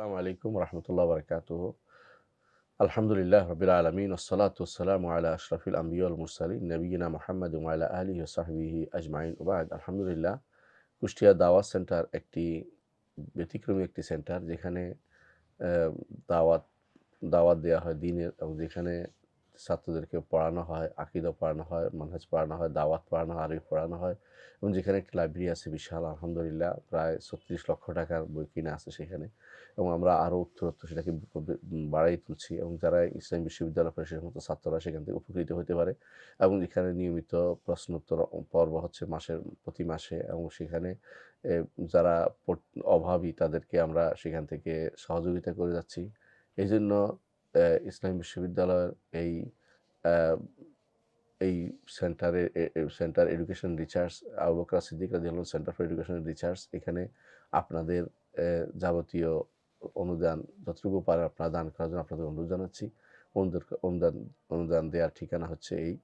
আসসালামু আলাইকুম রহমতুল্লাহ বারকাতুহু। আলহামদুলিল্লাহ রবিল আলমিন ওসলাত ওসালাম আলা আশরফিল আম্বিউল মুরসালিন নবীনা মোহাম্মদ আলা আলী ওসাহবিহি আজমাইন ওবায়দ। আলহামদুলিল্লাহ, কুষ্টিয়া দাওয়াত সেন্টার একটি ব্যতিক্রমী একটি সেন্টার, যেখানে আহ, দাওয়াত দাওয়াত দেওয়া হয় দিনের, এবং যেখানে ছাত্রদেরকে পড়ানো হয়, আকীদা পড়ানো হয়, মানহাজ পড়ানো হয়, দাওয়াত পড়ানো হয়, আরবি পড়ানো হয়, এবং যেখানে একটি লাইব্রেরি আছে বিশাল, আলহামদুলিল্লাহ প্রায় 36 লক্ষ টাকার বই কিনা আছে সেখানে। এবং আমরা আরও উত্তরোত্তর সেটাকে বাড়াই তুলছি, এবং যারা ইসলামী বিশ্ববিদ্যালয় পরিষদের মতো ছাত্ররা সেখান থেকে উপকৃত হতে পারে। এবং যেখানে নিয়মিত প্রশ্নোত্তর পর্ব হচ্ছে প্রতি মাসে, এবং সেখানে এ, যারা অভাবী তাদেরকে আমরা সেখান থেকে সহযোগিতা করে যাচ্ছি। এই জন্য ইসলামী বিশ্ববিদ্যালয়ের আহ, এই centre education research, Abu Bakr Siddique রাদিয়াল্লাহু সেন্টার ফর এডুকেশন রিসার্চ, এখানে আপনাদের যাবতীয় অনুদান যতটুকু পারে আপনারা দান করার জন্য আপনাদের অনুরোধ জানাচ্ছি। অনুদান অনুদান দেওয়ার ঠিকানা হচ্ছে এই।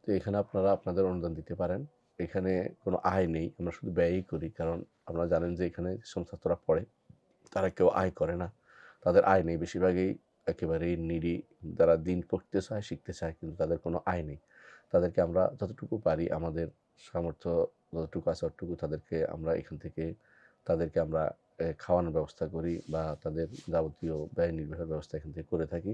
তো এখানে আপনারা আপনাদের অনুদান দিতে পারেন। এখানে কোনো আয় নেই, আমরা শুধু ব্যয়ই করি, কারণ আপনারা জানেন যে এখানে যেসব ছাত্ররা পড়ে তারা কেউ আয় করে না, তাদের আয় নেই, বেশিরভাগই একেবারেই নিডি, যারা দিন পড়তে চায় শিখতে চায় কিন্তু তাদের কোনো আয় নেই। তাদেরকে আমরা যতটুকু পারি, আমাদের সামর্থ্য যতটুকু আছে ততটুকু তাদেরকে আমরা এখান থেকে তাদেরকে আমরা খাওয়ানোর ব্যবস্থা করি, বা তাদের যাবতীয় ব্যয় নির্বাহের ব্যবস্থা এখান থেকে করে থাকি।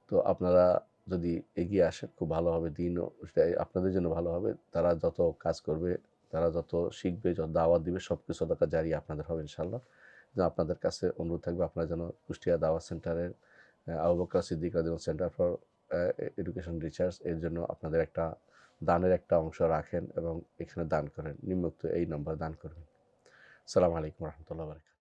তো আপনারা যদি এগিয়ে আসেন খুব ভালো হবে, দিনও সেটাই আপনাদের জন্য ভালো হবে। তারা যত কাজ করবে, তারা যত শিখবে, যত দাওয়াত দিবে, সব কিছু সদকা জারিয়া আপনাদের হবে ইনশাআল্লাহ। যে আপনাদের কাছে অনুরোধ থাকবে, আপনারা যেন কুষ্টিয়া দাওয়াত সেন্টারের আবু বকর সিদ্দিক রাদিয়াল্লাহু সেন্টার ফর এডুকেশন রিসার্চ এর জন্য আপনাদের একটা দানের একটা অংশ রাখেন এবং এখানে দান করেন। নিম্নোক্ত এই নম্বর দান করবেন। আসসালামু আলাইকুম রহমতুল্লাহ বারকাতুহু।